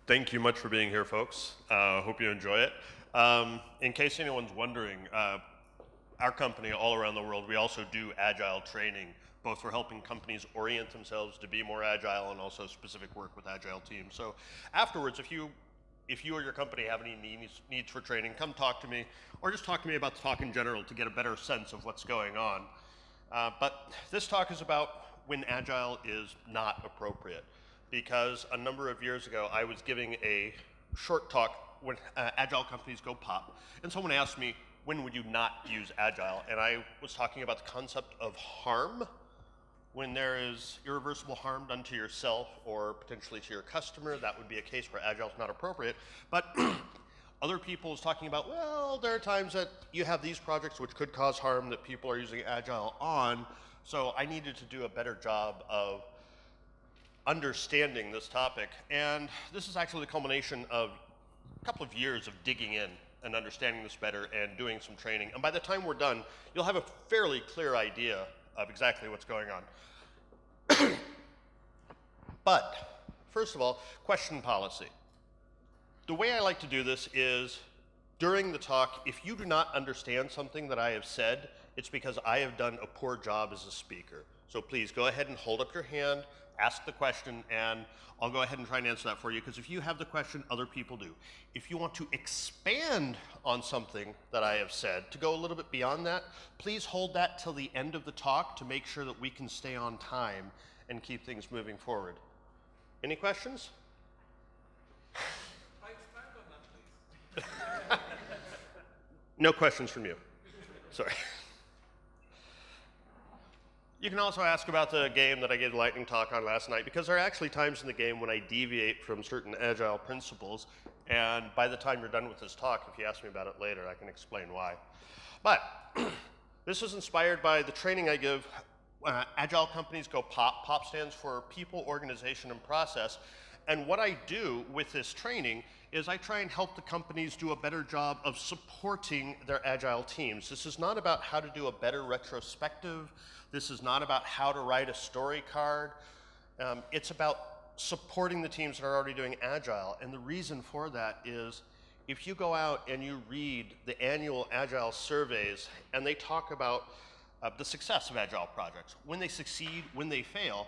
Thank you much for being here, folks. Hope you enjoy it. In case anyone's wondering, our company all around the world, we also do Agile training, both for helping companies orient themselves to be more Agile and also specific work with Agile teams. So afterwards, if you or your company have any needs for training, come talk to me, or just talk to me about the talk in general to get a better sense of what's going on. But this talk is about when Agile is not appropriate, because a number of years ago I was giving a short talk when Agile companies go pop, and someone asked me, when would you not use Agile? And I was talking about the concept of harm, when there is irreversible harm done to yourself or potentially to your customer. That would be a case where Agile is not appropriate. But other people was talking about, well, there are times that you have these projects which could cause harm that people are using Agile on, so I needed to do a better job of understanding this topic. And this is actually the culmination of a couple of years of digging in and understanding this better and doing some training. And by the time we're done, you'll have a fairly clear idea of exactly what's going on. But first of all, question policy. The way I like to do this is during the talk, if you do not understand something that I have said, it's because I have done a poor job as a speaker. So please go ahead and hold up your hand, ask the question, and I'll go ahead and try and answer that for you, because if you have the question, other people do. If you want to expand on something that I have said, to go a little bit beyond that, please hold that till the end of the talk to make sure that we can stay on time and keep things moving forward. Any questions? Expand on that, please. No questions from you. Sorry. You can also ask about the game that I gave the lightning talk on last night, because there are actually times in the game when I deviate from certain Agile principles, and by the time you're done with this talk, if you ask me about it later, I can explain why. But this is inspired by the training I give. Agile companies go POP. POP stands for People, Organization, and Process. And what I do with this training is I try and help the companies do a better job of supporting their Agile teams. This is not about how to do a better retrospective. This is not about how to write a story card. It's about supporting the teams that are already doing Agile. And the reason for that is if you go out and you read the annual Agile surveys and they talk about the success of Agile projects, when they succeed, when they fail,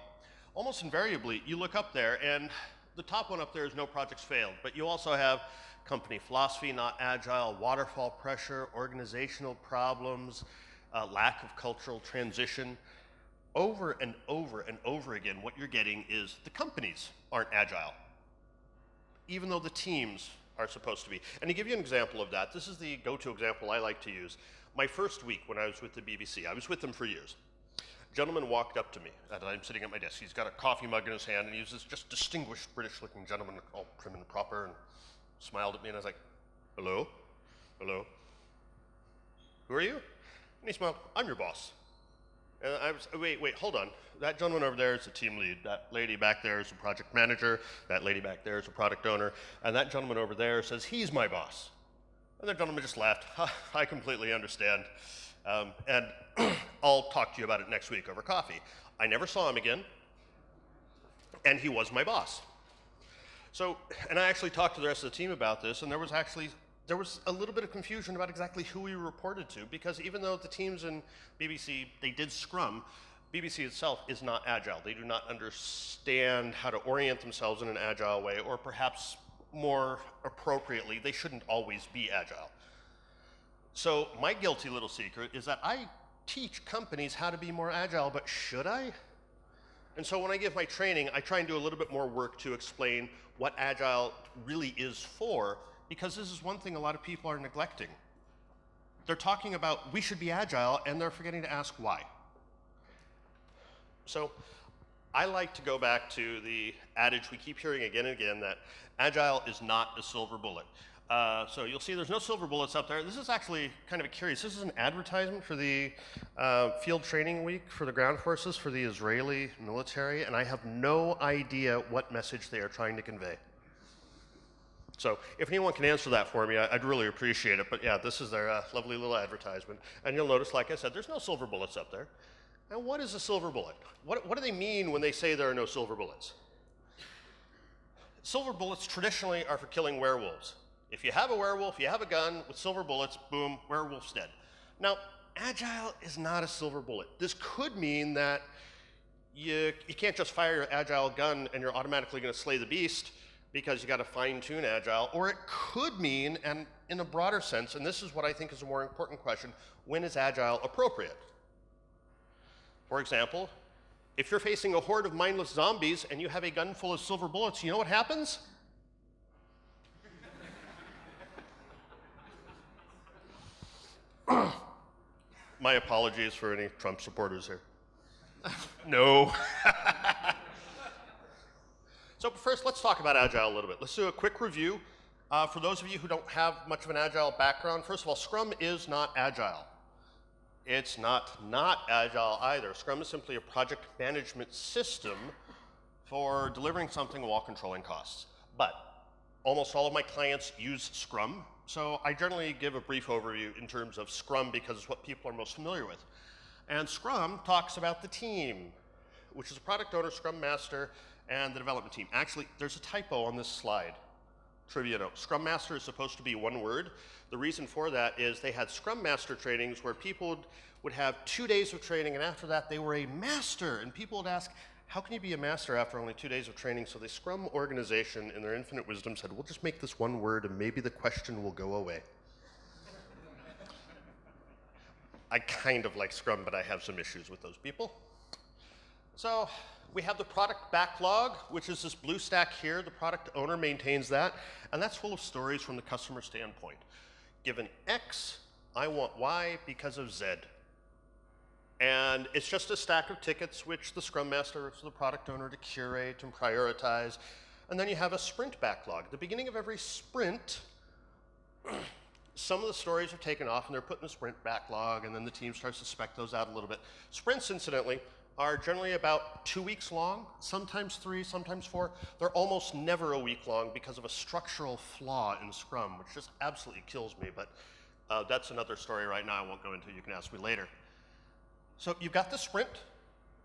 almost invariably you look up there and the top one up there is no projects failed, but you also have company philosophy not Agile, waterfall pressure, organizational problems, lack of cultural transition. Over and over and over again, what you're getting is the companies aren't Agile, even though the teams are supposed to be. And to give you an example of that, this is the go-to example I like to use. My first week when I was with the BBC, I was with them for years. A gentleman walked up to me, and I'm sitting at my desk. He's got a coffee mug in his hand, and he was this just distinguished British-looking gentleman, all prim and proper, and smiled at me, and I was like, hello? Hello? Who are you? And he smiled, I'm your boss. And I was, wait, hold on. That gentleman over there is the team lead. That lady back there is a project manager. That lady back there is a product owner. And that gentleman over there says he's my boss. And the gentleman just laughed. I completely understand. And I'll talk to you about it next week over coffee. I never saw him again. And he was my boss. So, and I actually talked to the rest of the team about this, and there was a little bit of confusion about exactly who we reported to, because even though the teams in BBC, they did Scrum, BBC itself is not Agile. They do not understand how to orient themselves in an Agile way, or perhaps more appropriately, they shouldn't always be Agile. So my guilty little secret is that I teach companies how to be more Agile, but should I? And so when I give my training, I try and do a little bit more work to explain what Agile really is for, because this is one thing a lot of people are neglecting. They're talking about we should be Agile, and they're forgetting to ask why. So I like to go back to the adage we keep hearing again and again, that Agile is not a silver bullet. So you'll see there's no silver bullets up there. This is actually kind of curious. This is an advertisement for the field training week for the ground forces for the Israeli military, and I have no idea what message they are trying to convey. So if anyone can answer that for me, I'd really appreciate it. But yeah, this is their lovely little advertisement. And you'll notice, like I said, there's no silver bullets up there. And what is a silver bullet? What do they mean when they say there are no silver bullets? Silver bullets traditionally are for killing werewolves. If you have a werewolf, you have a gun with silver bullets, boom, werewolf's dead. Now, Agile is not a silver bullet. This could mean that you can't just fire your Agile gun and you're automatically going to slay the beast because you got to fine-tune Agile. Or it could mean, and in a broader sense, and this is what I think is a more important question, when is Agile appropriate? For example, if you're facing a horde of mindless zombies and you have a gun full of silver bullets, you know what happens? My apologies for any Trump supporters here. No. So first, let's talk about Agile a little bit. Let's do a quick review. For those of you who don't have much of an Agile background, first of all, Scrum is not Agile. It's not Agile either. Scrum is simply a project management system for delivering something while controlling costs. But almost all of my clients use Scrum, so I generally give a brief overview in terms of Scrum because it's what people are most familiar with. And Scrum talks about the team, which is a product owner, Scrum Master, and the development team. Actually, there's a typo on this slide. Trivia note, Scrum Master is supposed to be one word. The reason for that is they had Scrum Master trainings where people would have 2 days of training, and after that they were a master. And people would ask, how can you be a master after only 2 days of training? So the Scrum organization, in their infinite wisdom, said, we'll just make this one word and maybe the question will go away. I kind of like Scrum, but I have some issues with those people. So we have the product backlog, which is this blue stack here. The product owner maintains that, and that's full of stories from the customer standpoint. Given X, I want Y because of Z. And it's just a stack of tickets which the Scrum Master works with the product owner to curate and prioritize. And then you have a sprint backlog. At the beginning of every sprint, some of the stories are taken off and they're put in a sprint backlog, and then the team starts to spec those out a little bit. Sprints, incidentally, are generally about 2 weeks long, sometimes 3, sometimes 4. They're almost never a week long because of a structural flaw in Scrum, which just absolutely kills me, but that's another story right now I won't go into. You can ask me later. So you've got the sprint,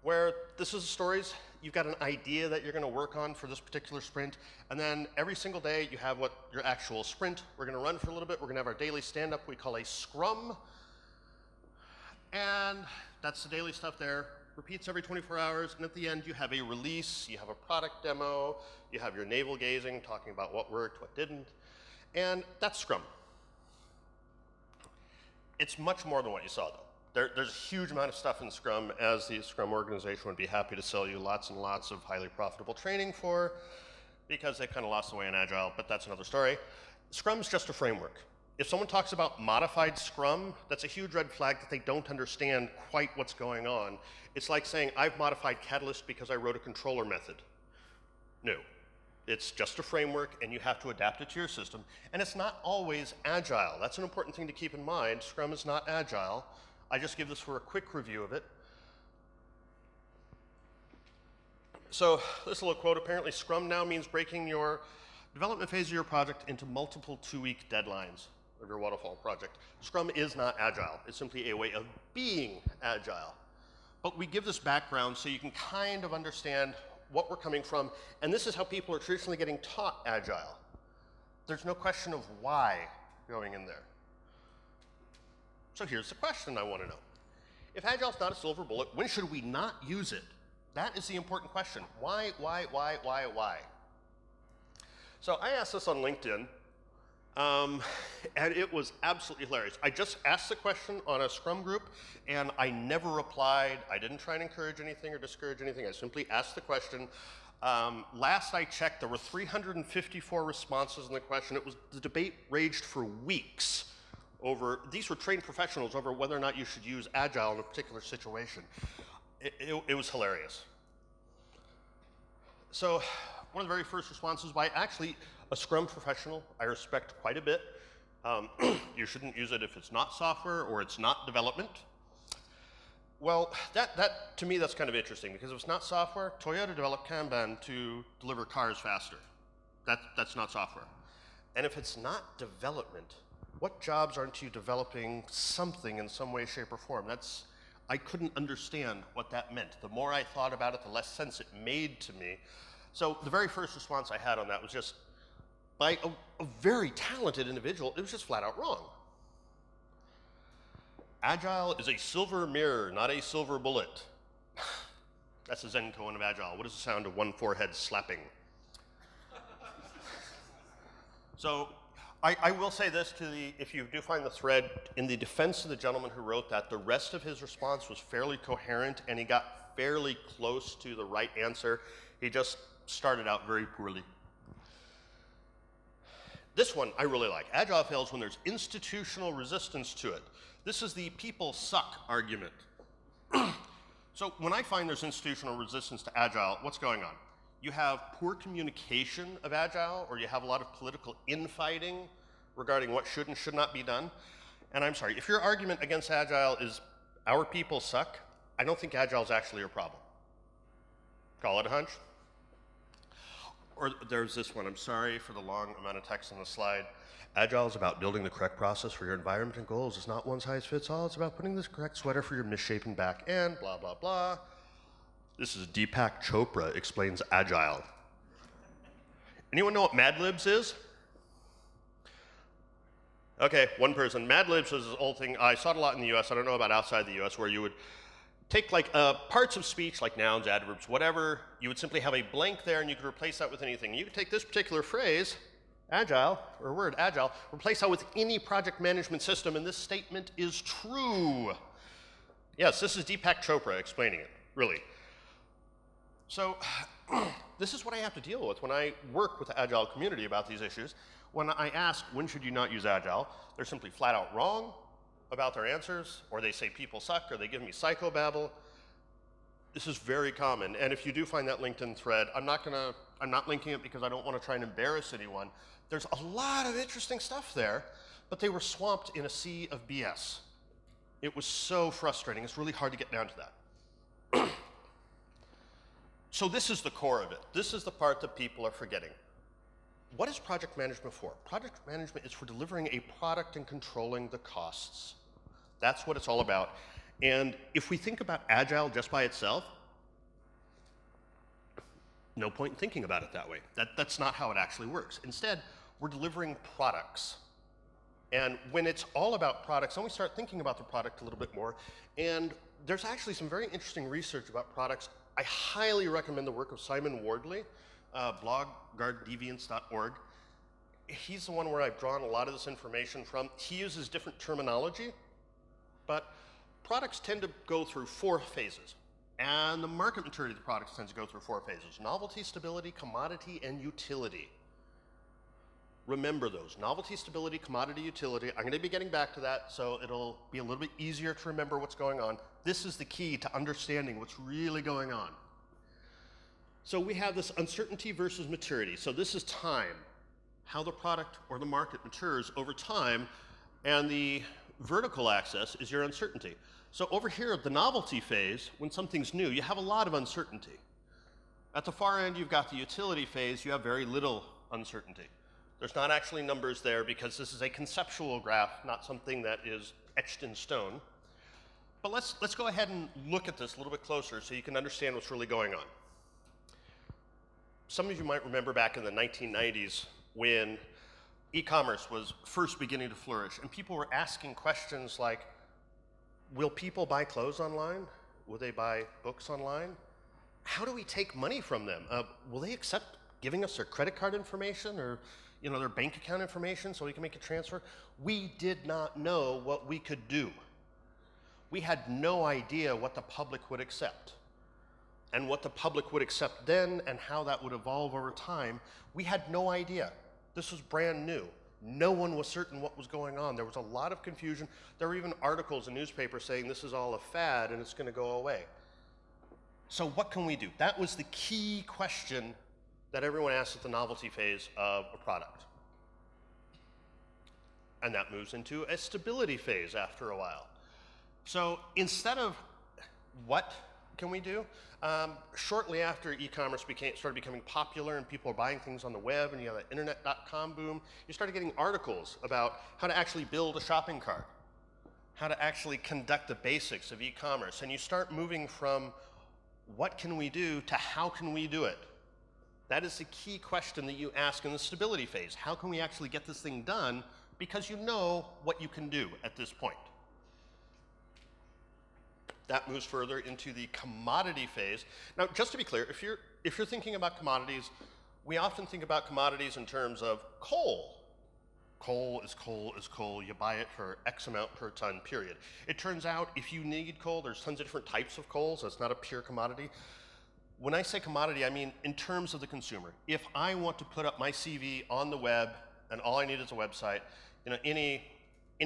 where this is the stories. You've got an idea that you're going to work on for this particular sprint, and then every single day you have what your actual sprint. We're going to run for a little bit. We're going to have our daily stand-up we call a scrum, and that's the daily stuff there. Repeats every 24 hours, and at the end you have a release, you have a product demo, you have your navel gazing, talking about what worked, what didn't, and that's Scrum. It's much more than what you saw, though. There's a huge amount of stuff in Scrum, as the Scrum organization would be happy to sell you lots and lots of highly profitable training for, because they kind of lost the way in Agile, but that's another story. Scrum's just a framework. If someone talks about modified Scrum, that's a huge red flag that they don't understand quite what's going on. It's like saying, I've modified Catalyst because I wrote a controller method. No. It's just a framework, and you have to adapt it to your system. And it's not always Agile. That's an important thing to keep in mind. Scrum is not Agile. I just give this for a quick review of it. So this little quote, apparently Scrum now means breaking your development phase of your project into multiple 2-week deadlines of your waterfall project. Scrum is not Agile. It's simply a way of being Agile. But we give this background so you can kind of understand what we're coming from, and this is how people are traditionally getting taught Agile. There's no question of why going in there. So here's the question I want to know. If Agile's not a silver bullet, when should we not use it? That is the important question. Why? So I asked this on LinkedIn, and it was absolutely hilarious. I just asked the question on a Scrum group, and I never replied. I didn't try and encourage anything or discourage anything. I simply asked the question. Last I checked, there were 354 responses in the question. The debate raged for weeks over, these were trained professionals, over whether or not you should use Agile in a particular situation. It was hilarious. So one of the very first responses by actually a Scrum professional I respect quite a bit. You shouldn't use it if it's not software or it's not development. Well, that to me, that's kind of interesting, because if it's not software, Toyota developed Kanban to deliver cars faster. That's not software. And if it's not development, what jobs aren't you developing something in some way, shape, or form? I couldn't understand what that meant. The more I thought about it, the less sense it made to me. So the very first response I had on that was just, by a very talented individual, it was just flat out wrong. Agile is a silver mirror, not a silver bullet. That's the intone of Agile. What is the sound of one forehead slapping? So I will say this if you do find the thread, in the defense of the gentleman who wrote that, the rest of his response was fairly coherent and he got fairly close to the right answer. He just started out very poorly. This one I really like. Agile fails when there's institutional resistance to it. This is the people suck argument. So when I find there's institutional resistance to Agile, what's going on? You have poor communication of Agile, or you have a lot of political infighting regarding what should and should not be done. And I'm sorry, if your argument against Agile is our people suck, I don't think Agile is actually your problem. Call it a hunch. Or there's this one, I'm sorry for the long amount of text on the slide. Agile is about building the correct process for your environment and goals. It's not one size fits all. It's about putting the correct sweater for your misshapen back end, blah, blah, blah. This is Deepak Chopra explains Agile. Anyone know what Mad Libs is? Okay, one person. Mad Libs is this old thing. I saw it a lot in the US. I don't know about outside the US, where you would take like parts of speech, like nouns, adverbs, whatever. You would simply have a blank there and you could replace that with anything. You could take this particular phrase, Agile, or word Agile, replace that with any project management system, and this statement is true. Yes, this is Deepak Chopra explaining it, really. So this is what I have to deal with when I work with the Agile community about these issues. When I ask, when should you not use Agile, they're simply flat out wrong about their answers, or they say people suck, or they give me psychobabble. This is very common, and if you do find that LinkedIn thread, I'm not linking it because I don't want to try and embarrass anyone. There's a lot of interesting stuff there, but they were swamped in a sea of BS. It was so frustrating. It's really hard to get down to that. So this is the core of it. This is the part that people are forgetting. What is project management for? Project management is for delivering a product and controlling the costs. That's what it's all about. And if we think about Agile just by itself, no point in thinking about it that way. That's not how it actually works. Instead, we're delivering products. And when it's all about products, then we start thinking about the product a little bit more. And there's actually some very interesting research about products. I highly recommend the work of Simon Wardley, blog.guarddeviance.org. He's the one where I've drawn a lot of this information from. He uses different terminology, but products tend to go through 4 phases. And the market maturity of the products tends to go through 4 phases: novelty, stability, commodity, and utility. Remember those: novelty, stability, commodity, utility. I'm going to be getting back to that, so it'll be a little bit easier to remember what's going on. This is the key to understanding what's really going on. So we have this uncertainty versus maturity. So this is time, how the product or the market matures over time, and the vertical axis is your uncertainty. So over here, the novelty phase, when something's new, you have a lot of uncertainty. At the far end, you've got the utility phase. You have very little uncertainty. There's not actually numbers there because this is a conceptual graph, not something that is etched in stone. But let's go ahead and look at this a little bit closer so you can understand what's really going on. Some of you might remember back in the 1990s when e-commerce was first beginning to flourish, and people were asking questions like, will people buy clothes online? Will they buy books online? How do we take money from them? Will they accept giving us their credit card information or their bank account information so we can make a transfer? We did not know what we could do. We had no idea what the public would accept. And what the public would accept then and how that would evolve over time, we had no idea. This was brand new. No one was certain what was going on. There was a lot of confusion. There were even articles in newspapers saying this is all a fad and it's going to go away. So what can we do? That was the key question that everyone asks at the novelty phase of a product. And that moves into a stability phase after a while. So instead of what can we do, shortly after e-commerce started becoming popular and people are buying things on the web and you have that internet.com boom, you started getting articles about how to actually build a shopping cart, how to actually conduct the basics of e-commerce. And you start moving from what can we do to how can we do it. That is the key question that you ask in the stability phase. How can we actually get this thing done? Because you know what you can do at this point. That moves further into the commodity phase. Now, just to be clear, if you're thinking about commodities, we often think about commodities in terms of coal. Coal is coal is coal. You buy it for X amount per ton, period. It turns out if you need coal, there's tons of different types of coal, so it's not a pure commodity. When I say commodity, I mean in terms of the consumer. If I want to put up my CV on the web and all I need is a website, any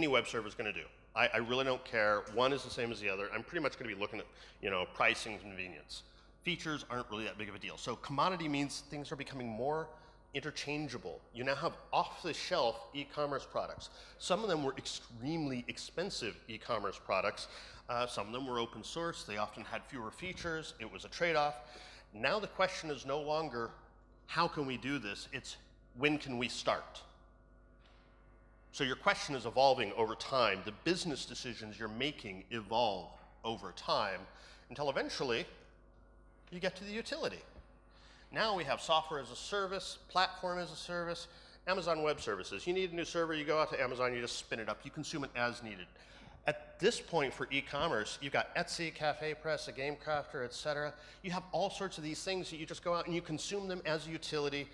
web server is going to do. I really don't care. One is the same as the other. I'm pretty much going to be looking at, pricing, convenience. Features aren't really that big of a deal. So commodity means things are becoming more interchangeable. You now have off-the-shelf e-commerce products. Some of them were extremely expensive e-commerce products. Some of them were open source. They often had fewer features. It was a trade-off. Now the question is no longer, how can we do this? It's, when can we start? So your question is evolving over time. The business decisions you're making evolve over time until eventually you get to the utility. Now we have software as a service, platform as a service, Amazon Web Services. You need a new server, you go out to Amazon, you just spin it up, you consume it as needed. At this point for e-commerce, you've got Etsy, Cafe Press, a Game Crafter, etc. You have all sorts of these things that you just go out and you consume them as a utility.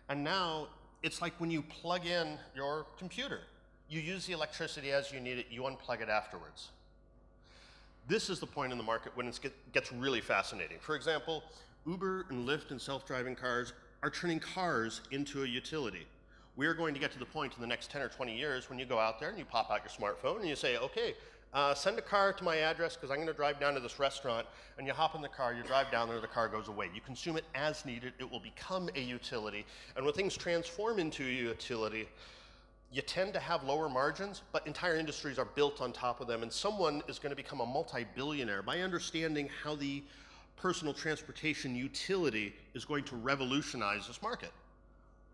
And now it's like when you plug in your computer. You use the electricity as you need it, you unplug it afterwards. This is the point in the market when it gets really fascinating. For example, Uber and Lyft and self-driving cars are turning cars into a utility. We're going to get to the point in the next 10 or 20 years when you go out there and you pop out your smartphone and you say, okay, send a car to my address because I'm going to drive down to this restaurant, and you hop in the car, you drive down there, the car goes away. You consume it as needed, it will become a utility, and when things transform into a utility, you tend to have lower margins, but entire industries are built on top of them, and someone is going to become a multi-billionaire by understanding how the personal transportation utility is going to revolutionize this market.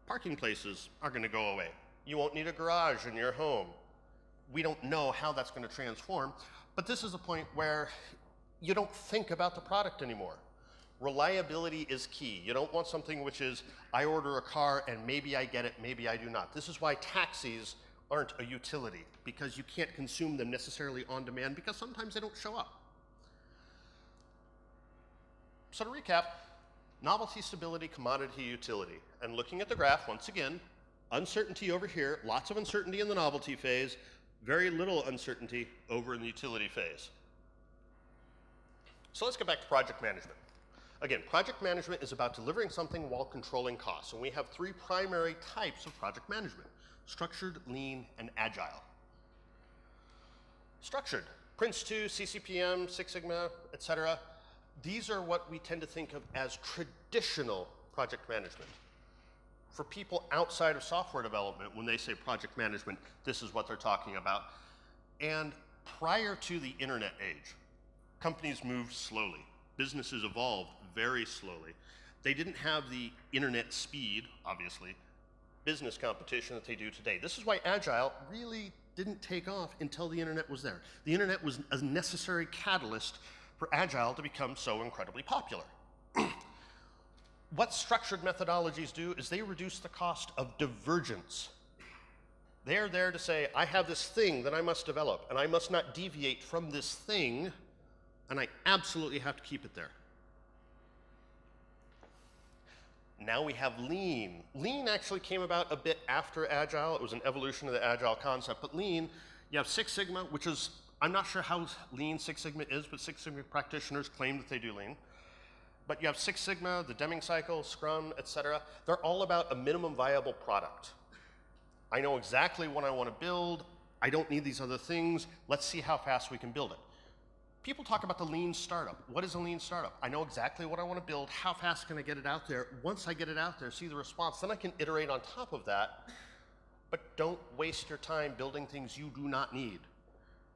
Parking places are going to go away. You won't need a garage in your home. We don't know how that's going to transform, but this is a point where you don't think about the product anymore. Reliability is key. You don't want something which is, I order a car and maybe I get it, maybe I do not. This is why taxis aren't a utility, because you can't consume them necessarily on demand because sometimes they don't show up. So to recap, novelty, stability, commodity, utility. And looking at the graph, once again, uncertainty over here, lots of uncertainty in the novelty phase, very little uncertainty over in the utility phase. So let's get back to project management. Again, project management is about delivering something while controlling costs. And we have three primary types of project management: structured, lean, and agile. Structured, Prince2, CCPM, Six Sigma, etc. These are what we tend to think of as traditional project management. For people outside of software development, when they say project management, this is what they're talking about. And prior to the internet age, companies moved slowly. Businesses evolved very slowly. They didn't have the internet speed, obviously, business competition that they do today. This is why Agile really didn't take off until the internet was there. The internet was a necessary catalyst for Agile to become so incredibly popular. What structured methodologies do is they reduce the cost of divergence. They are there to say, I have this thing that I must develop, and I must not deviate from this thing, and I absolutely have to keep it there. Now we have lean. Lean actually came about a bit after Agile. It was an evolution of the Agile concept, but lean, you have Six Sigma, which is, I'm not sure how lean Six Sigma is, but Six Sigma practitioners claim that they do lean. But you have Six Sigma, the Deming cycle, Scrum, etc. They're all about a minimum viable product. I know exactly what I want to build. I don't need these other things. Let's see how fast we can build it. People talk about the lean startup. What is a lean startup? I know exactly what I want to build. How fast can I get it out there? Once I get it out there, see the response, then I can iterate on top of that. But don't waste your time building things you do not need.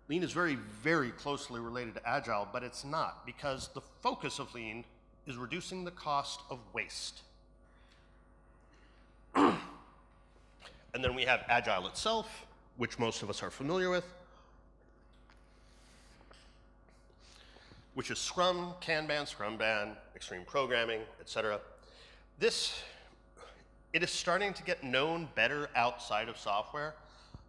Lean is very, very closely related to Agile, but it's not, because the focus of lean is reducing the cost of waste. And then we have Agile itself, which most of us are familiar with, which is Scrum, Kanban, Extreme Programming, etc. It is starting to get known better outside of software,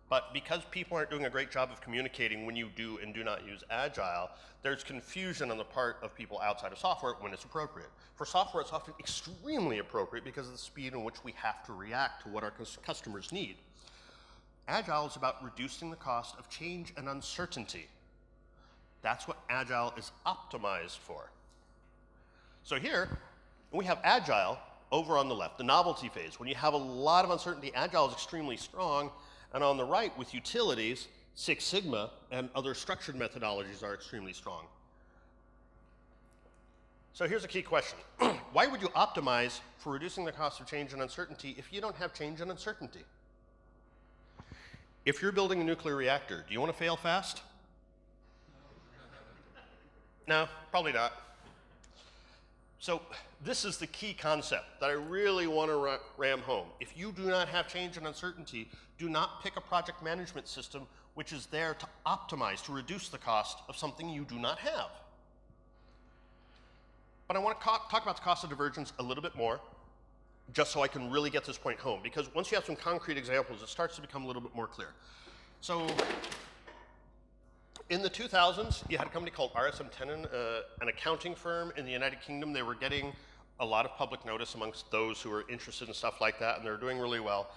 but because people aren't doing a great job of communicating when you do and do not use Agile, there's confusion on the part of people outside of software when it's appropriate. For software, it's often extremely appropriate because of the speed in which we have to react to what our customers need. Agile is about reducing the cost of change and uncertainty. That's what Agile is optimized for. So here, we have Agile over on the left, the novelty phase. When you have a lot of uncertainty, Agile is extremely strong. And on the right, with utilities, Six Sigma and other structured methodologies are extremely strong. So here's a key question. Why would you optimize for reducing the cost of change and uncertainty if you don't have change and uncertainty? If you're building a nuclear reactor, do you want to fail fast? No, probably not. So this is the key concept that I really want to ram home. If you do not have change and uncertainty, do not pick a project management system which is there to optimize, to reduce the cost of something you do not have. But I want to talk about the cost of divergence a little bit more, just so I can really get this point home, because once you have some concrete examples, it starts to become a little bit more clear. So in the 2000s, you had a company called RSM Tenon, an accounting firm in the United Kingdom. They were getting a lot of public notice amongst those who were interested in stuff like that, and they were doing really well.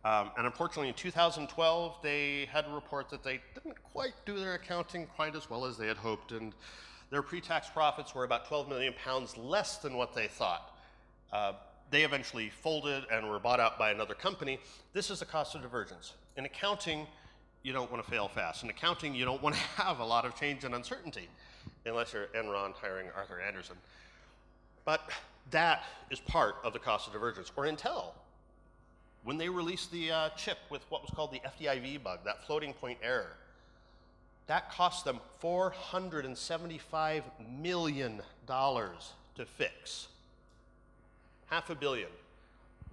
And unfortunately, in 2012, they had a report that they didn't quite do their accounting quite as well as they had hoped, and their pre-tax profits were about 12 million pounds less than what they thought. They eventually folded and were bought out by another company. This is the cost of divergence. In accounting, you don't want to fail fast. In accounting, you don't want to have a lot of change and uncertainty, unless you're Enron hiring Arthur Andersen. But that is part of the cost of divergence. Or Intel, when they released the chip with what was called the FDIV bug, that floating point error, that cost them $475 million to fix. $500 million.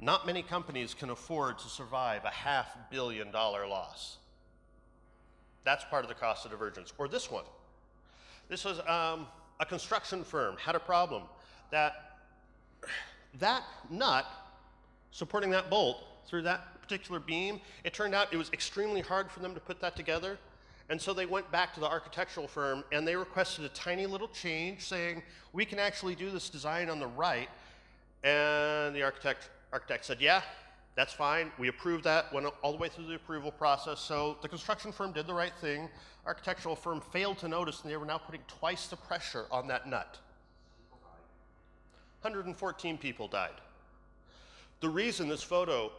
Not many companies can afford to survive a $500 million loss. That's part of the cost of divergence. Or this one. This was a construction firm had a problem that nut supporting that bolt through that particular beam, it turned out it was extremely hard for them to put that together. And so they went back to the architectural firm and they requested a tiny little change saying, we can actually do this design on the right. And the architect said, yeah, that's fine. We approved that, went all the way through the approval process. So the construction firm did the right thing. Architectural firm failed to notice, and they were now putting twice the pressure on that nut. 114 people died. The reason this photo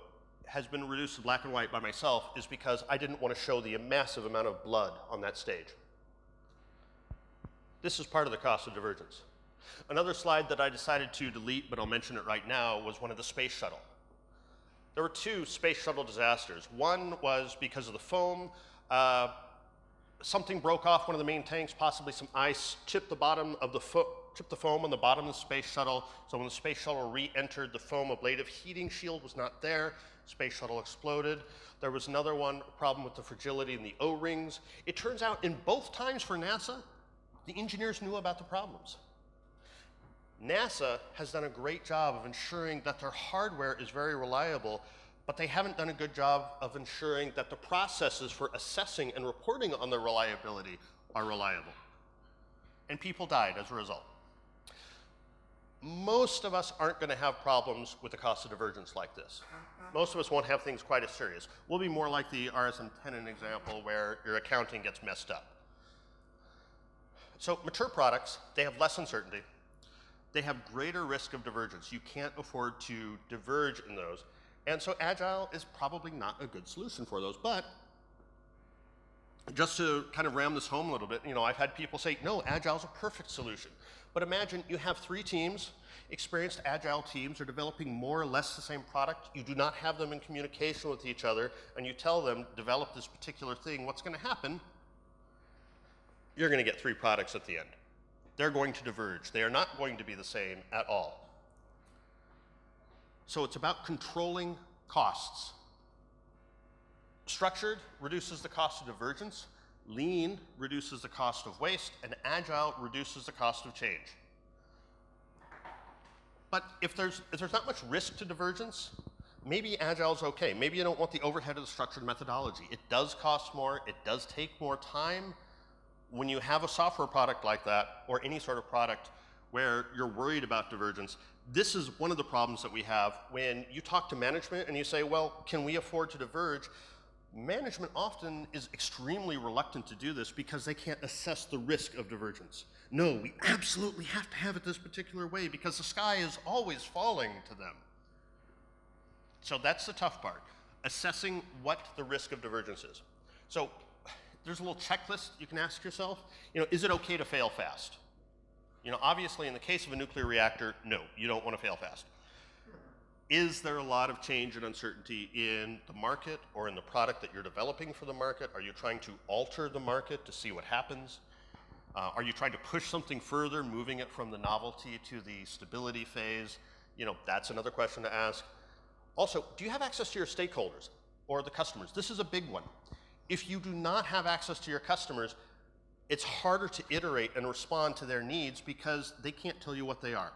has been reduced to black and white by myself is because I didn't want to show the massive amount of blood on that stage. This is part of the cost of divergence. Another slide that I decided to delete, but I'll mention it right now, was one of the space shuttle. There were two space shuttle disasters. One was because of the foam. Something broke off one of the main tanks, possibly some ice, chipped the foam on the bottom of the space shuttle. So when the space shuttle re-entered, the foam ablative heating shield was not there. Space shuttle exploded. There was another one, a problem with the fragility in the O-rings. It turns out in both times for NASA, the engineers knew about the problems. NASA has done a great job of ensuring that their hardware is very reliable, but they haven't done a good job of ensuring that the processes for assessing and reporting on their reliability are reliable. And people died as a result. Most of us aren't going to have problems with the cost of divergence like this. Most of us won't have things quite as serious. We'll be more like the RSM Tenon example where your accounting gets messed up. So mature products, they have less uncertainty. They have greater risk of divergence. You can't afford to diverge in those. And so Agile is probably not a good solution for those. But just to kind of ram this home a little bit, I've had people say, no, Agile's a perfect solution. But imagine you have 3 teams, experienced Agile teams are developing more or less the same product. You do not have them in communication with each other, and you tell them, develop this particular thing. What's going to happen? You're going to get 3 products at the end. They're going to diverge. They are not going to be the same at all. So it's about controlling costs. Structured reduces the cost of divergence. Lean reduces the cost of waste, and Agile reduces the cost of change. But if there's not much risk to divergence, maybe Agile's okay. Maybe you don't want the overhead of the structured methodology. It does cost more, it does take more time. When you have a software product like that, or any sort of product where you're worried about divergence, this is one of the problems that we have when you talk to management and you say, well, can we afford to diverge? Management often is extremely reluctant to do this because they can't assess the risk of divergence. No, we absolutely have to have it this particular way because the sky is always falling to them. So that's the tough part, assessing what the risk of divergence is. So there's a little checklist you can ask yourself. Is it okay to fail fast? Obviously in the case of a nuclear reactor, no, you don't want to fail fast. Is there a lot of change and uncertainty in the market or in the product that you're developing for the market? Are you trying to alter the market to see what happens? Are you trying to push something further, moving it from the novelty to the stability phase? That's another question to ask. Also, do you have access to your stakeholders or the customers? This is a big one. If you do not have access to your customers, it's harder to iterate and respond to their needs because they can't tell you what they are.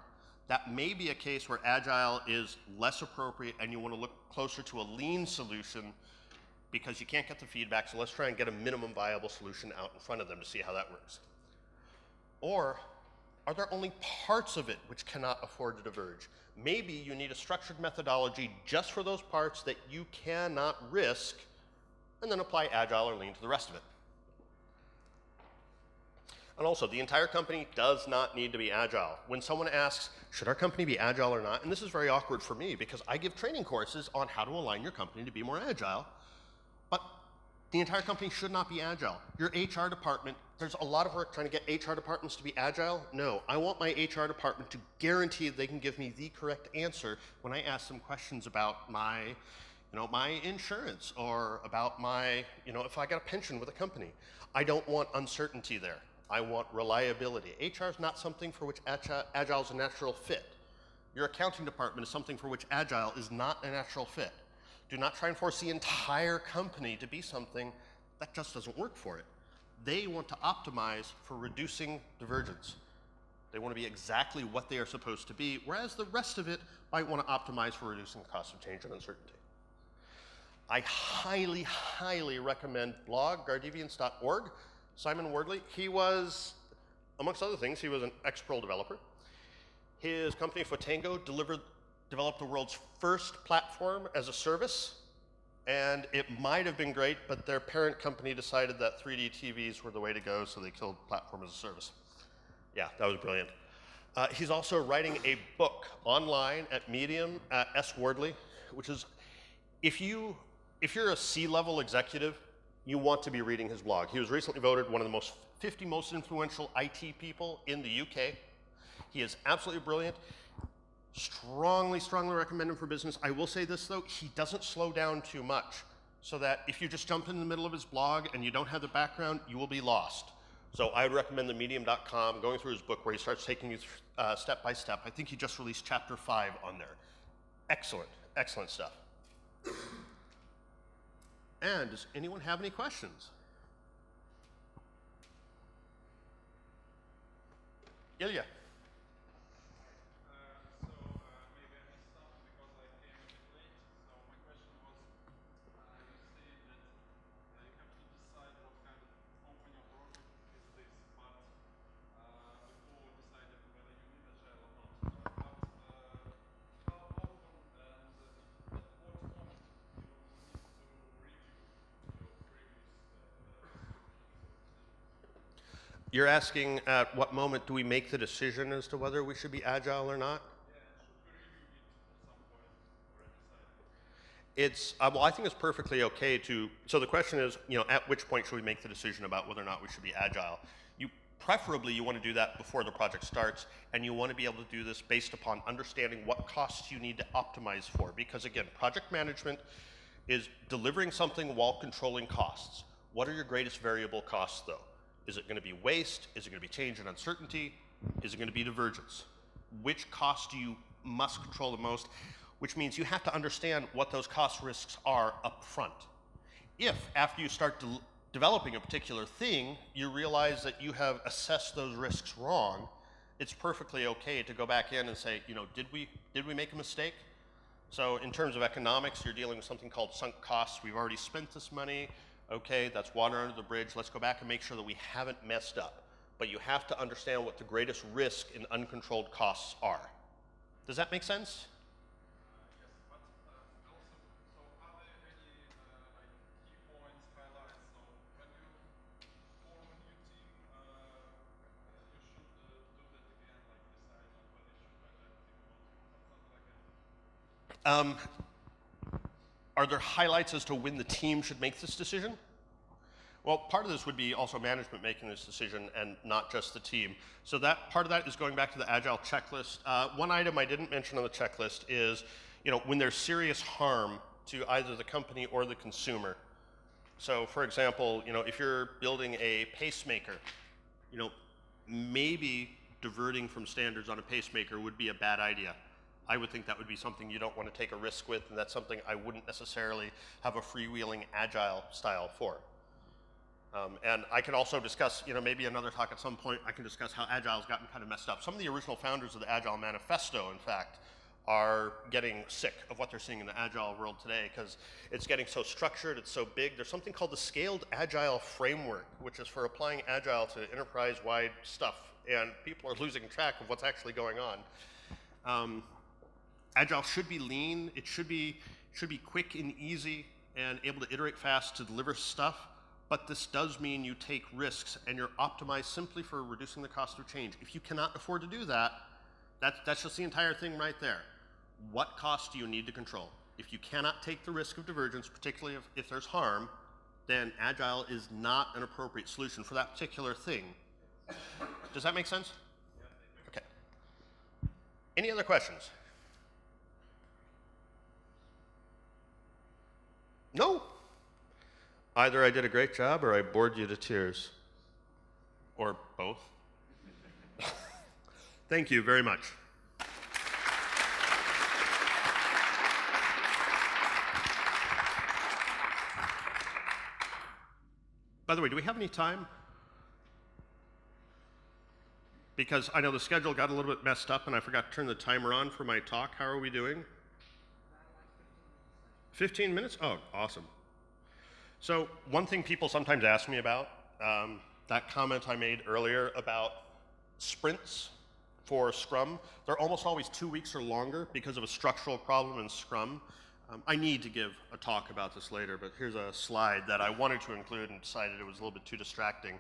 That may be a case where Agile is less appropriate and you want to look closer to a lean solution because you can't get the feedback, so let's try and get a minimum viable solution out in front of them to see how that works. Or are there only parts of it which cannot afford to diverge? Maybe you need a structured methodology just for those parts that you cannot risk, and then apply Agile or Lean to the rest of it. And also, the entire company does not need to be Agile. When someone asks, should our company be Agile or not? And this is very awkward for me because I give training courses on how to align your company to be more Agile, but the entire company should not be Agile. Your HR department, there's a lot of work trying to get HR departments to be Agile. No, I want my HR department to guarantee they can give me the correct answer when I ask them questions about my insurance or about my, if I got a pension with a company. I don't want uncertainty there. I want reliability. HR is not something for which Agile is a natural fit. Your accounting department is something for which Agile is not a natural fit. Do not try and force the entire company to be something that just doesn't work for it. They want to optimize for reducing divergence. They want to be exactly what they are supposed to be, whereas the rest of it might want to optimize for reducing the cost of change and uncertainty. I highly, highly recommend blog, gardevians.org. Simon Wardley, he was, amongst other things, he was an ex-Perl developer. His company, Fotango, developed the world's first platform as a service, and it might have been great, but their parent company decided that 3D TVs were the way to go, so they killed platform as a service. Yeah, that was brilliant. He's also writing a book online at Medium, at S. Wardley, which is, if you're a C-level executive, you want to be reading his blog. He was recently voted one of the 50 most influential IT people in the UK. He is absolutely brilliant. Strongly, strongly recommend him for business. I will say this though, he doesn't slow down too much, so that if you just jump in the middle of his blog and you don't have the background, you will be lost. So I would recommend the medium.com, going through his book where he starts taking you step by step. I think he just released chapter 5 on there. Excellent, excellent stuff. And does anyone have any questions? Ilya. You're asking at what moment do we make the decision as to whether we should be Agile or not? Well, I think it's perfectly okay to, so the question is, at which point should we make the decision about whether or not we should be Agile? Preferably, you want to do that before the project starts, and you want to be able to do this based upon understanding what costs you need to optimize for, because again, project management is delivering something while controlling costs. What are your greatest variable costs, though? Is it going to be waste? Is it going to be change and uncertainty? Is it going to be divergence? Which cost do you must control the most? Which means you have to understand what those cost risks are up front. If, after you start developing a particular thing, you realize that you have assessed those risks wrong, it's perfectly okay to go back in and say, did we make a mistake? So in terms of economics, you're dealing with something called sunk costs. We've already spent this money. Okay, that's water under the bridge. Let's go back and make sure that we haven't messed up. But you have to understand what the greatest risk in uncontrolled costs are. Does that make sense? Yes, but also, so are there any like key points, highlights? So when you form a new team, you should do that again, like decide on whether you should hire that team or not, something like that. Are there highlights as to when the team should make this decision? Well, part of this would be also management making this decision and not just the team. So that part of that is going back to the Agile checklist. One item I didn't mention on the checklist is, when there's serious harm to either the company or the consumer. So for example, if you're building a pacemaker, maybe diverting from standards on a pacemaker would be a bad idea. I would think that would be something you don't want to take a risk with, and that's something I wouldn't necessarily have a freewheeling Agile style for. And I can also discuss, maybe another talk at some point, I can discuss how Agile's gotten kind of messed up. Some of the original founders of the Agile Manifesto, in fact, are getting sick of what they're seeing in the Agile world today because it's getting so structured, it's so big. There's something called the Scaled Agile Framework, which is for applying Agile to enterprise-wide stuff, and people are losing track of what's actually going on. Agile should be lean, it should be quick and easy and able to iterate fast to deliver stuff. But this does mean you take risks and you're optimized simply for reducing the cost of change. If you cannot afford to do that, that's just the entire thing right there. What costs do you need to control? If you cannot take the risk of divergence, particularly if there's harm, then Agile is not an appropriate solution for that particular thing. Does that make sense? Okay. Any other questions? No? Either I did a great job or I bored you to tears. Or both. Thank you very much. By the way, do we have any time? Because I know the schedule got a little bit messed up and I forgot to turn the timer on for my talk. How are we doing? 15 minutes? Oh, awesome. So one thing people sometimes ask me about, that comment I made earlier about sprints for Scrum, they're almost always 2 weeks or longer because of a structural problem in Scrum. I need to give a talk about this later, but here's a slide that I wanted to include and decided it was a little bit too distracting.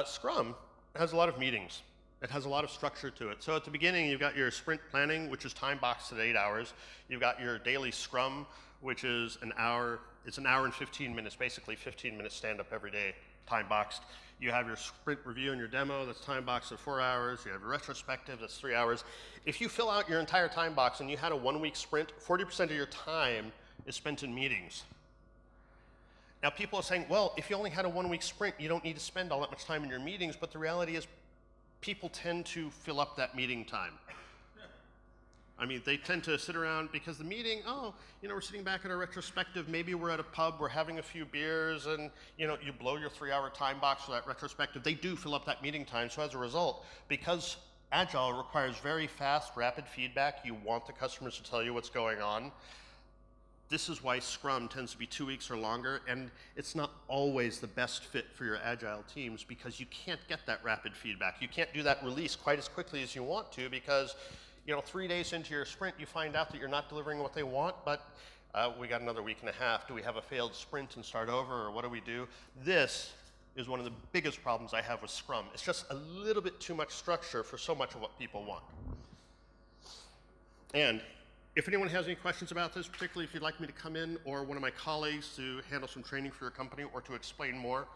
Scrum has a lot of meetings. It has a lot of structure to it. So at the beginning, you've got your sprint planning, which is time boxed at 8 hours. You've got your daily Scrum, which is an hour. It's an hour and 15 minutes, basically 15 minutes stand-up every day, time boxed. You have your sprint review and your demo, that's time boxed at 4 hours. You have your retrospective, that's 3 hours. If you fill out your entire time box and you had a 1 week sprint, 40% of your time is spent in meetings. Now people are saying, well, if you only had a 1 week sprint, you don't need to spend all that much time in your meetings, but the reality is people tend to fill up that meeting time. I mean, they tend to sit around because the meeting, we're sitting back at a retrospective, maybe we're at a pub, we're having a few beers, and you blow your 3 hour time box for that retrospective. They do fill up that meeting time, so as a result, because Agile requires very fast, rapid feedback, you want the customers to tell you what's going on. This is why Scrum tends to be 2 weeks or longer, and it's not always the best fit for your Agile teams because you can't get that rapid feedback. You can't do that release quite as quickly as you want to because 3 days into your sprint, you find out that you're not delivering what they want, but we got another week and a half. Do we have a failed sprint and start over, or what do we do? This is one of the biggest problems I have with Scrum. It's just a little bit too much structure for so much of what people want. And if anyone has any questions about this, particularly if you'd like me to come in or one of my colleagues to handle some training for your company or to explain more,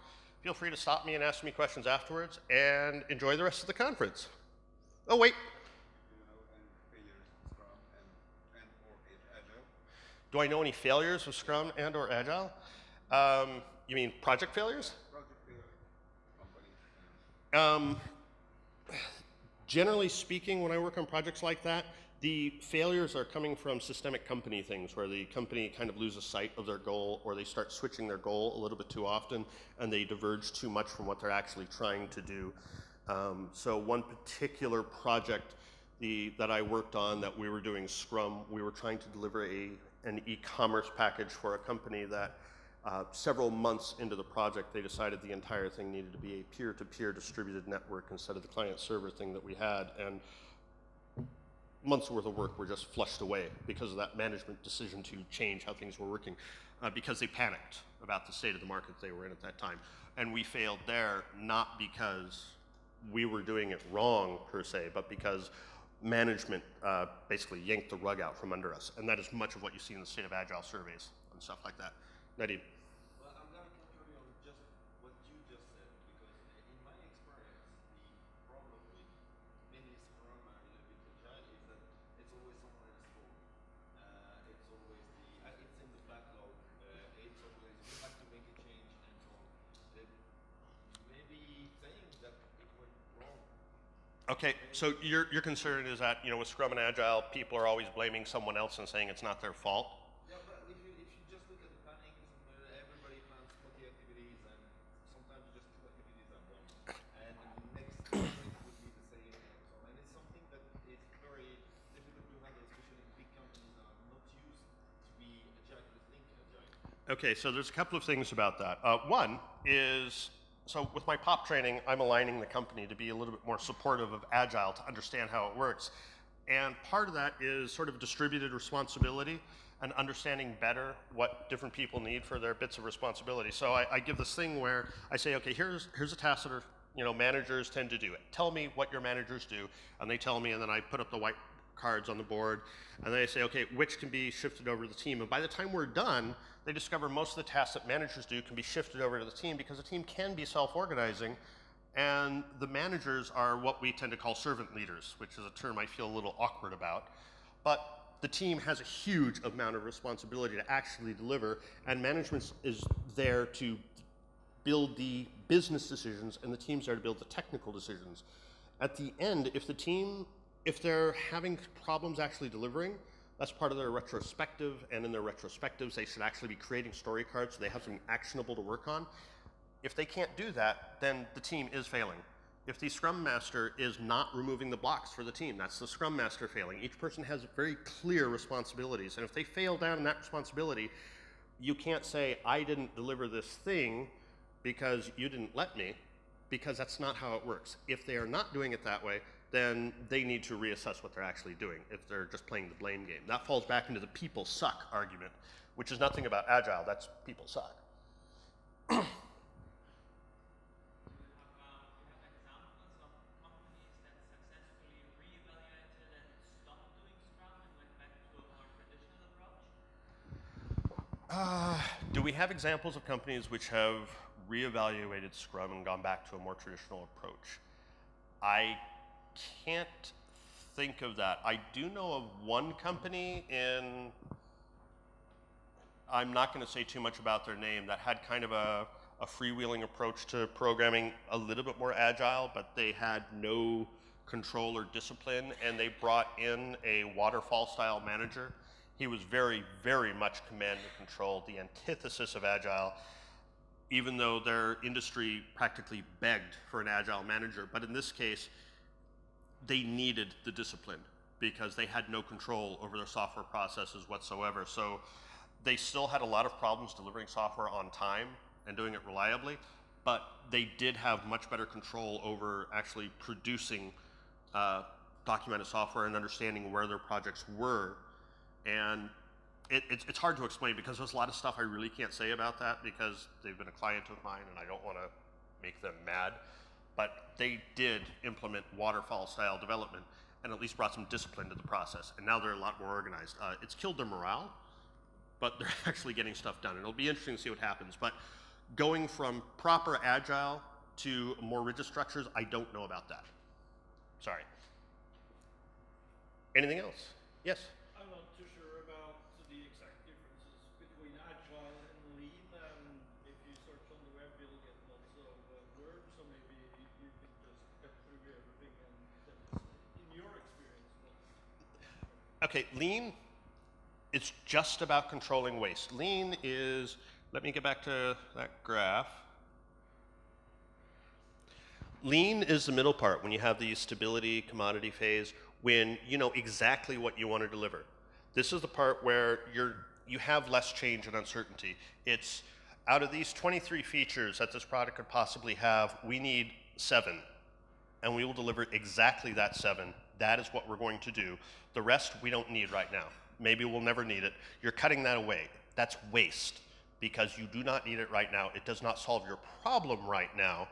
feel free to stop me and ask me questions afterwards, and enjoy the rest of the conference. Oh, wait. Do I know any failures with Scrum and or Agile? You mean project failures? Project failure, company. Generally speaking, when I work on projects like that, the failures are coming from systemic company things where the company kind of loses sight of their goal or they start switching their goal a little bit too often and they diverge too much from what they're actually trying to do. So one particular project that I worked on that we were doing Scrum, we were trying to deliver an e-commerce package for a company that several months into the project, they decided the entire thing needed to be a peer-to-peer distributed network instead of the client-server thing that we had. And months worth of work were just flushed away because of that management decision to change how things were working, because they panicked about the state of the market they were in at that time. And we failed there, not because we were doing it wrong per se, but because management basically yanked the rug out from under us. And that is much of what you see in the state of Agile surveys and stuff like that. Nadim. Well, I'm going to continue on just what you just said, because in my experience, the problem with many Scrum and Agile is that it's always someone else's fault. It's always it's in the backlog. It's always we have to make a change and so on. Maybe saying that it went wrong. Okay, so your concern is that, with Scrum and Agile, people are always blaming someone else and saying it's not their fault. Yeah, but if you just look at the planning, everybody plans 20 activities, and sometimes just 2 activities are done, and the next sprint would be the same, and so on. And it's something that is very difficult to handle, especially in big companies that are not used to be agile, to think agile. Okay, so there's a couple of things about that. One is, so with my POP training, I'm aligning the company to be a little bit more supportive of Agile to understand how it works. And part of that is sort of distributed responsibility and understanding better what different people need for their bits of responsibility. So I give this thing where I say, okay, here's a task that managers tend to do it. Tell me what your managers do, and they tell me, and then I put up the white cards on the board, and then I say, okay, which can be shifted over to the team. And by the time we're done, they discover most of the tasks that managers do can be shifted over to the team, because the team can be self-organizing, and the managers are what we tend to call servant leaders, which is a term I feel a little awkward about. But the team has a huge amount of responsibility to actually deliver, and management is there to build the business decisions, and the team's there to build the technical decisions. At the end, if they're having problems actually delivering, that's part of their retrospective, and in their retrospectives, they should actually be creating story cards so they have something actionable to work on. If they can't do that, then the team is failing. If the Scrum Master is not removing the blocks for the team, that's the Scrum Master failing. Each person has very clear responsibilities, and if they fail down in that responsibility, you can't say, I didn't deliver this thing because you didn't let me, because that's not how it works. If they are not doing it that way, then they need to reassess what they're actually doing if they're just playing the blame game. That falls back into the people suck argument, which is nothing about Agile, that's people suck. Do we have examples of companies which have reevaluated Scrum and gone back to a more traditional approach? I can't think of that. I do know of one company I'm not going to say too much about their name, that had kind of a freewheeling approach to programming, a little bit more agile, but they had no control or discipline, and they brought in a waterfall style manager. He was very, very much command and control, the antithesis of Agile, even though their industry practically begged for an Agile manager. But in this case, they needed the discipline because they had no control over their software processes whatsoever. So they still had a lot of problems delivering software on time and doing it reliably, but they did have much better control over actually producing documented software and understanding where their projects were. And it's hard to explain because there's a lot of stuff I really can't say about that because they've been a client of mine and I don't want to make them mad. But they did implement waterfall style development and at least brought some discipline to the process. And now they're a lot more organized. It's killed their morale, but they're actually getting stuff done. And it'll be interesting to see what happens. But going from proper Agile to more rigid structures, I don't know about that. Sorry. Anything else? Yes? I'm not too sure about the exact differences between Agile and Lean, and if you search on the web, you'll get lots of words, so maybe you can just cut through everything and tell us, in your experience, what's... Okay, Lean, it's just about controlling waste. Lean is, let me get back to that graph. Lean is the middle part, when you have the stability commodity phase, when you know exactly what you want to deliver. This is the part where you have less change and uncertainty. It's out of these 23 features that this product could possibly have, we need 7, and we will deliver exactly that 7. That is what we're going to do. The rest we don't need right now. Maybe we'll never need it. You're cutting that away. That's waste, because you do not need it right now. It does not solve your problem right now.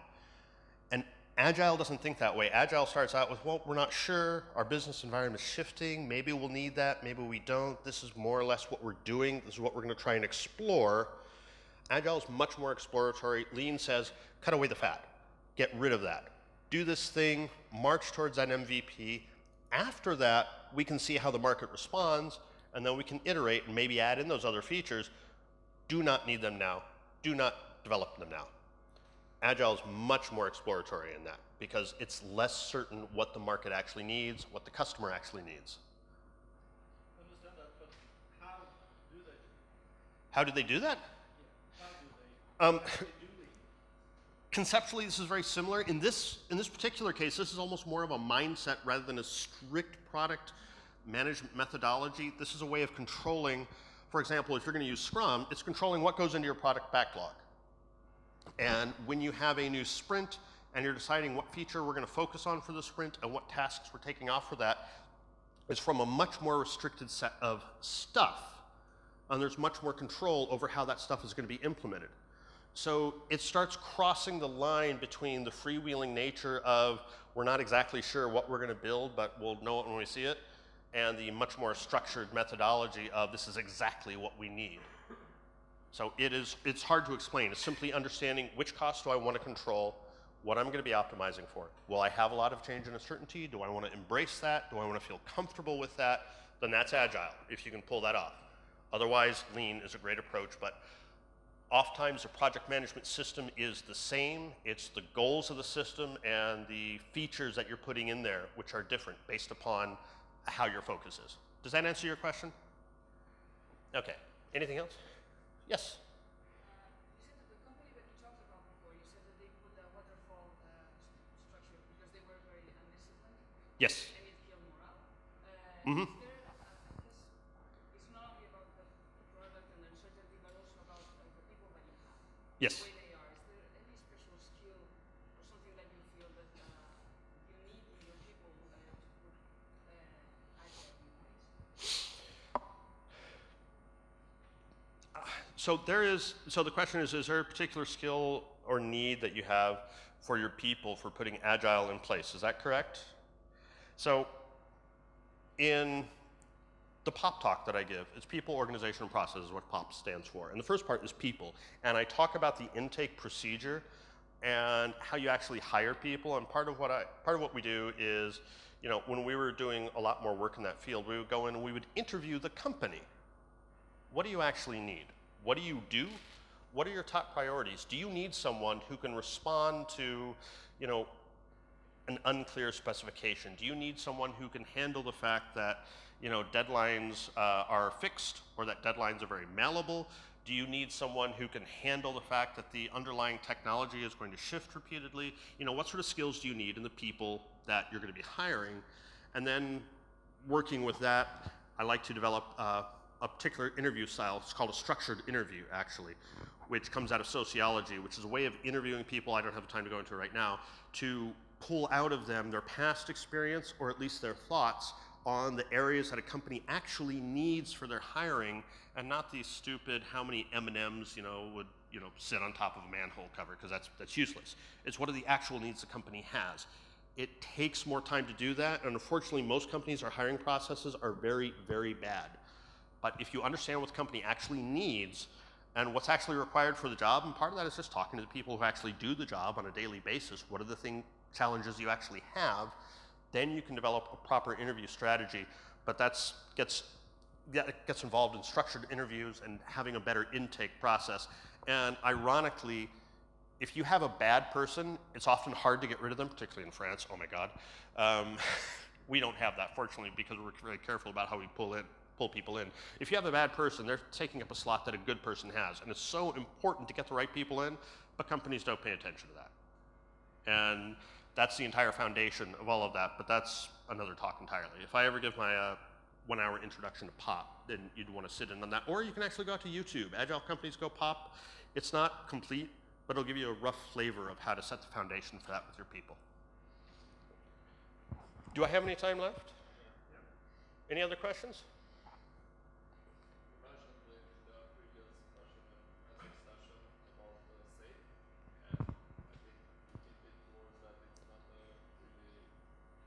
And Agile doesn't think that way. Agile starts out with, well, we're not sure, our business environment is shifting, maybe we'll need that, maybe we don't, this is more or less what we're doing, this is what we're going to try and explore. Agile is much more exploratory. Lean says, cut away the fat, get rid of that. Do this thing, march towards that MVP. After that, we can see how the market responds, and then we can iterate and maybe add in those other features. Do not need them now, do not develop them now. Agile is much more exploratory in that, because it's less certain what the market actually needs, what the customer actually needs. I understand that, but how do they? How do they do that? Yeah, how do they? Conceptually, this is very similar. In this particular case, this is almost more of a mindset rather than a strict product management methodology. This is a way of controlling, for example, if you're going to use Scrum, it's controlling what goes into your product backlog. And when you have a new sprint and you're deciding what feature we're going to focus on for the sprint and what tasks we're taking off for that, it's from a much more restricted set of stuff. And there's much more control over how that stuff is going to be implemented. So it starts crossing the line between the freewheeling nature of we're not exactly sure what we're going to build, but we'll know it when we see it, and the much more structured methodology of this is exactly what we need. So it's hard to explain. It's simply understanding which costs do I want to control, what I'm going to be optimizing for. Will I have a lot of change and uncertainty? Do I want to embrace that? Do I want to feel comfortable with that? Then that's Agile, if you can pull that off. Otherwise, Lean is a great approach, but oftentimes the project management system is the same. It's the goals of the system and the features that you're putting in there, which are different based upon how your focus is. Does that answer your question? Okay. Anything else? Yes? You said that the company that you talked about before, you said that they put a waterfall structure because they were very undisciplined. Yes. And it killed morale. Mm-hmm. Is there, I guess, it's not only about the product and uncertainty, but also about the people that you have. Yes. The way they are. Is there any special skill or something that you feel that you need in your people to put Agile in place? So the question is there a particular skill or need that you have for your people for putting Agile in place? Is that correct? So in the POP talk that I give, it's people, organization, and process is what POP stands for. And the first part is people. And I talk about the intake procedure and how you actually hire people. And part of what we do is, you know, when we were doing a lot more work in that field, we would go in and we would interview the company. What do you actually need? What do you do? What are your top priorities? Do you need someone who can respond to, you know, an unclear specification? Do you need someone who can handle the fact that, you know, deadlines are fixed or that deadlines are very malleable? Do you need someone who can handle the fact that the underlying technology is going to shift repeatedly? You know, what sort of skills do you need in the people that you're going to be hiring? And then working with that, I like to develop a particular interview style. It's called a structured interview, actually, which comes out of sociology, which is a way of interviewing people, I don't have time to go into it right now, to pull out of them their past experience or at least their thoughts on the areas that a company actually needs for their hiring, and not these stupid how many M&Ms, you know, would, you know, sit on top of a manhole cover, because that's useless. It's what are the actual needs the company has. It takes more time to do that, and unfortunately most companies, our hiring processes are very, very bad. But if you understand what the company actually needs and what's actually required for the job, and part of that is just talking to the people who actually do the job on a daily basis, what are the challenges you actually have, then you can develop a proper interview strategy. But that gets involved in structured interviews and having a better intake process. And ironically, if you have a bad person, it's often hard to get rid of them, particularly in France. Oh my God. We don't have that, fortunately, because we're very careful about how we pull people in. If you have a bad person, they're taking up a slot that a good person has. And it's so important to get the right people in, but companies don't pay attention to that. And That's the entire foundation of all of that, but that's another talk entirely. If I ever give my 1 hour introduction to POP, then you'd want to sit in on that. Or you can actually go out to YouTube. Agile companies go POP. It's not complete, but it'll give you a rough flavor of how to set the foundation for that with your people. Do I have any time left? Any other questions? You mentioned in the previous question and answer session about the safe, and I think you hinted towards that it's not a really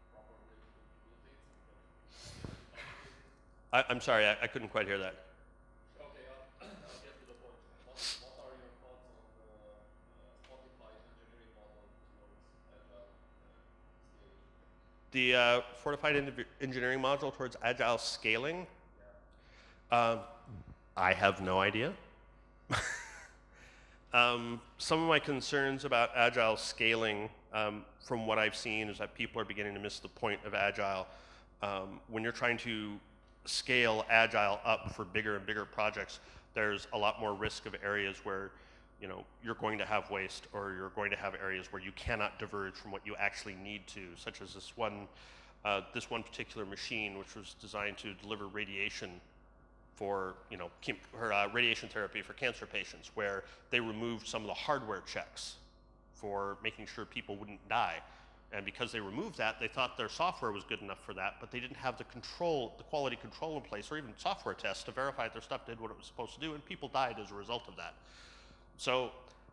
proper way to do things, but I'm sorry, I couldn't quite hear that. okay, I'll get to the point. What are your thoughts on the Spotify engineering model towards Agile scaling? The fortified engineering module towards agile scaling, I have no idea. Some of my concerns about agile scaling, from what I've seen, is that people are beginning to miss the point of agile. When you're trying to scale agile up for bigger and bigger projects, there's a lot more risk of areas where you're going to have waste, or you're going to have areas where you cannot diverge from what you actually need to, such as this one particular machine, which was designed to deliver radiation for radiation therapy for cancer patients, where they removed some of the hardware checks for making sure people wouldn't die. And because they removed that, they thought their software was good enough for that, but they didn't have the quality control in place, or even software tests to verify that their stuff did what it was supposed to do, and people died as a result of that. So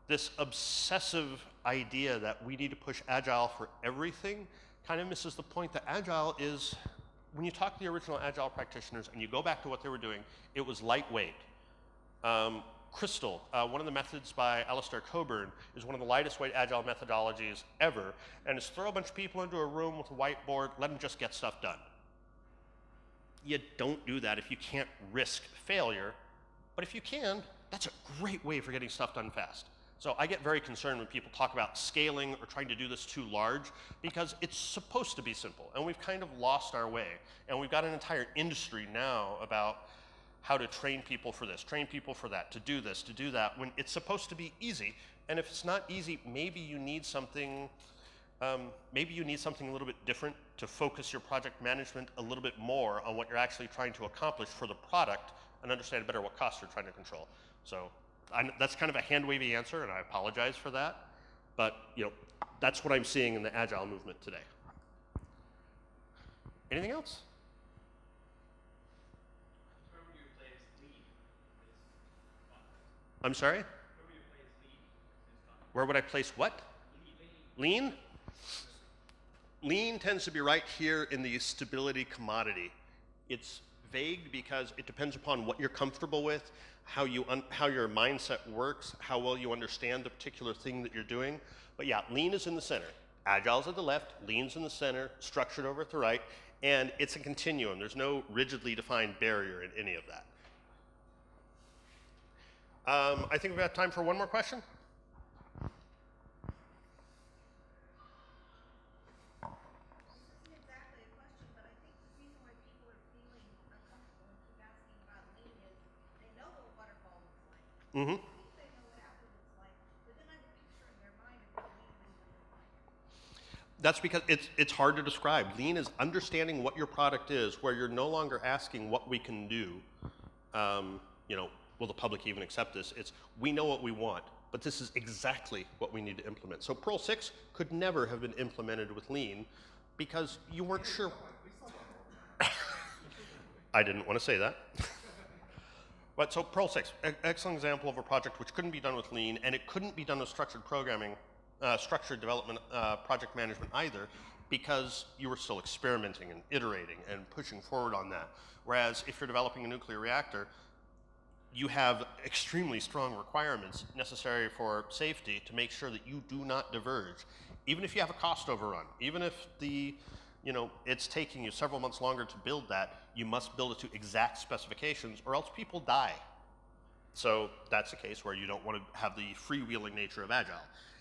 this obsessive idea that we need to push Agile for everything kind of misses the point that Agile is, when you talk to the original Agile practitioners and you go back to what they were doing, it was lightweight. Crystal, one of the methods by Alistair Coburn, is one of the lightest weight Agile methodologies ever, and it's throw a bunch of people into a room with a whiteboard, let them just get stuff done. You don't do that if you can't risk failure, but if you can, that's a great way for getting stuff done fast. So I get very concerned when people talk about scaling or trying to do this too large, because it's supposed to be simple, and we've kind of lost our way. And we've got an entire industry now about how to train people for this, train people for that, to do this, to do that, when it's supposed to be easy. And if it's not easy, maybe you need something a little bit different to focus your project management a little bit more on what you're actually trying to accomplish for the product, and understand better what costs you're trying to control. So that's kind of a hand-wavy answer, and I apologize for that. But that's what I'm seeing in the Agile movement today. Anything else? Where would you place lean in this context? I'm sorry? Where would you place lean in this context? Where would I place what? Lean? Lean tends to be right here in the stability commodity. It's vague because it depends upon what you're comfortable with, how your mindset works, how well you understand the particular thing that you're doing. But yeah, lean is in the center. Agile's at the left, lean's in the center, structured over at the right, and it's a continuum. There's no rigidly defined barrier in any of that. I think we've got time for one more question. Mm-hmm. They know what Apple looks like, but then I have a picture in their mind of what lean doesn't look like. That's because it's hard to describe. Lean is understanding what your product is, where you're no longer asking what we can do. Will the public even accept this? It's, we know what we want, but this is exactly what we need to implement. So Perl 6 could never have been implemented with Lean because you weren't sure. I didn't want to say that. But so Perl 6, excellent example of a project which couldn't be done with Lean, and it couldn't be done with structured programming, structured development, project management either, because you were still experimenting and iterating and pushing forward on that. Whereas if you're developing a nuclear reactor, you have extremely strong requirements necessary for safety to make sure that you do not diverge. Even if you have a cost overrun, even if it's taking you several months longer to build that, you must build it to exact specifications or else people die. So that's a case where you don't want to have the freewheeling nature of Agile.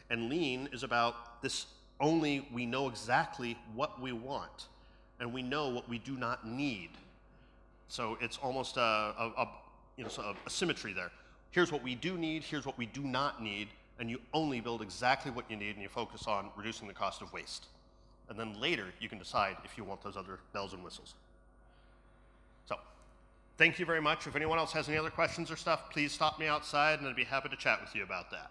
And Lean is about this only, we know exactly what we want and we know what we do not need. So it's almost a symmetry there. Here's what we do need, here's what we do not need, and you only build exactly what you need and you focus on reducing the cost of waste. And then later, you can decide if you want those other bells and whistles. So, thank you very much. If anyone else has any other questions or stuff, please stop me outside and I'd be happy to chat with you about that.